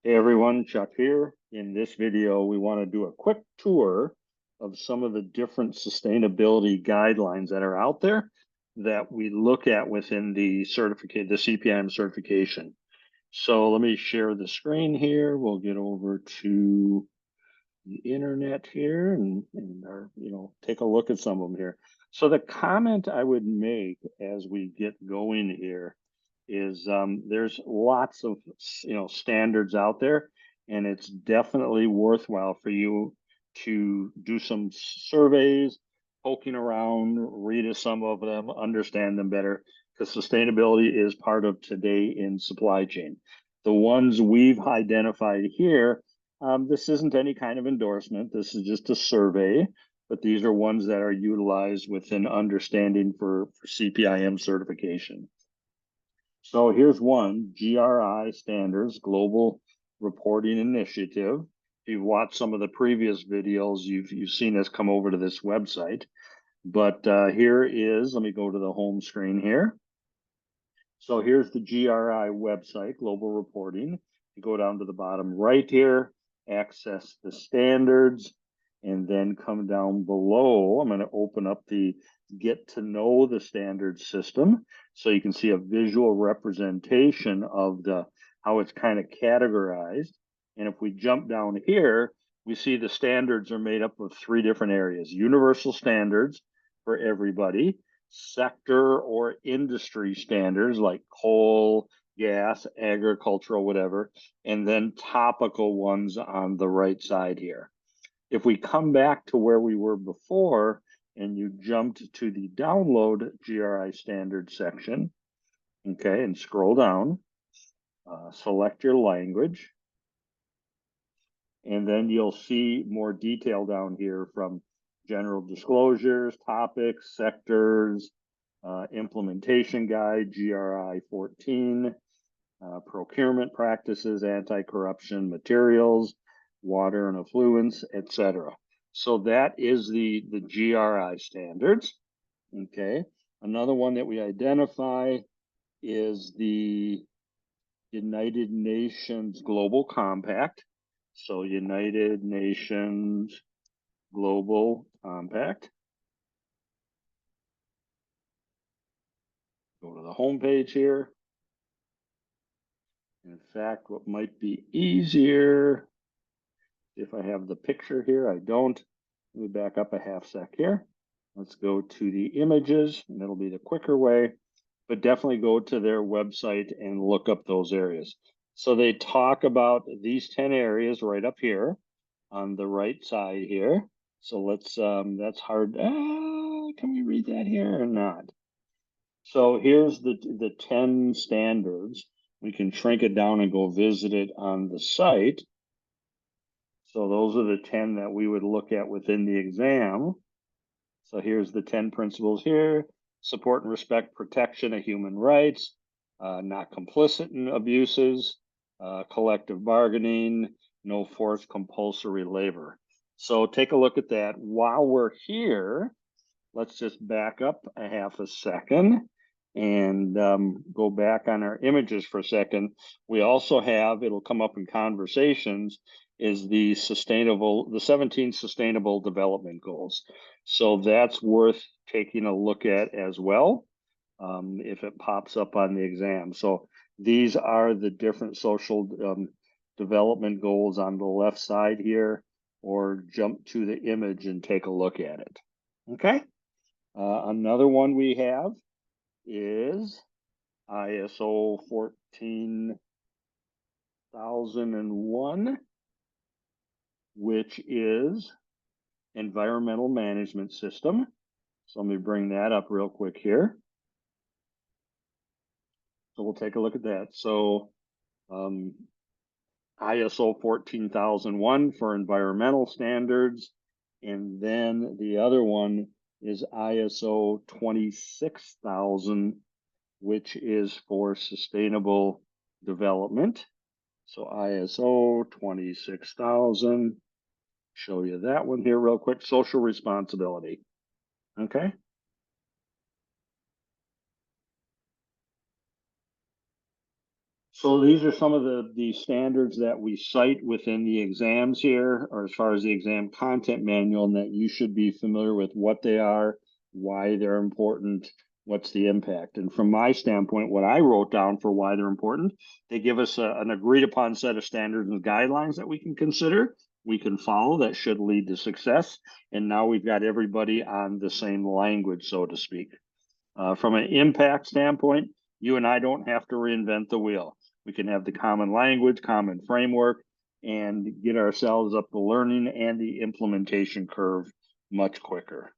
Hey everyone, Chuck here. In this video, we want to do a quick tour of some of the different sustainability guidelines that are out there that we look at within the CPIM certification. So let me share the screen here. We'll get over to the internet here and take a look at some of them here. So the comment I would make as we get going here is there's lots of standards out there, and it's definitely worthwhile for you to do some surveys, poking around, read some of them, understand them better, because sustainability is part of today in supply chain. The ones we've identified here, this isn't any kind of endorsement. This is just a survey, but these are ones that are utilized within understanding for CPIM certification. So here's one, GRI standards, Global Reporting Initiative. If you've watched some of the previous videos, you've seen us come over to this website. But here is, let me go to the home screen here. So here's the GRI website, Global Reporting. You go down to the bottom right here, access the standards, and then come down below. I'm going to open up the get to know the standard system so you can see a visual representation of how it's kind of categorized. And if we jump down here, we see the standards are made up of 3 different areas: universal standards for everybody, sector or industry standards like coal, gas, agricultural, whatever, and then topical ones on the right side here. If we come back to where we were before and you jumped to the download GRI standard section, okay, and scroll down, select your language, and then you'll see more detail down here from general disclosures, topics, sectors, implementation guide, GRI 14, procurement practices, anti-corruption materials, water and effluents, etc. So that is the GRI standards. Okay. Another one that we identify is the United Nations Global Compact. So United Nations Global Compact. Go to the home page here. In fact, what might be easier, if I have the picture here, I don't. Let me back up a half sec here. Let's go to the images, and it'll be the quicker way, but definitely go to their website and look up those areas. So they talk about these 10 areas right up here on the right side here. So let's, that's hard. Can we read that here or not? So here's the 10 standards. We can shrink it down and go visit it on the site. So those are the 10 that we would look at within the exam. So here's the 10 principles here: support and respect protection of human rights, not complicit in abuses, collective bargaining, no forced compulsory labor. So take a look at that. While we're here, let's just back up a half a second and go back on our images for a second. We also have, it'll come up in conversations, is the 17 Sustainable Development Goals. So that's worth taking a look at as well, if it pops up on the exam. So these are the different social development goals on the left side here, or jump to the image and take a look at it. Okay. Another one we have is ISO 14001, which is environmental management system. So let me bring that up real quick here. So we'll take a look at that. So ISO 14001 for environmental standards, and then the other one is ISO 26000, which is for sustainable development. So ISO 26000, show you that one here real quick, social responsibility. Okay. So these are some of the standards that we cite within the exams here, or as far as the exam content manual, and that you should be familiar with what they are, why they're important, what's the impact. And from my standpoint, what I wrote down for why they're important, they give us an agreed upon set of standards and guidelines that we can consider, we can follow, that should lead to success. And now we've got everybody on the same language, so to speak. From an impact standpoint, you and I don't have to reinvent the wheel. We can have the common language, common framework, and get ourselves up the learning and the implementation curve much quicker.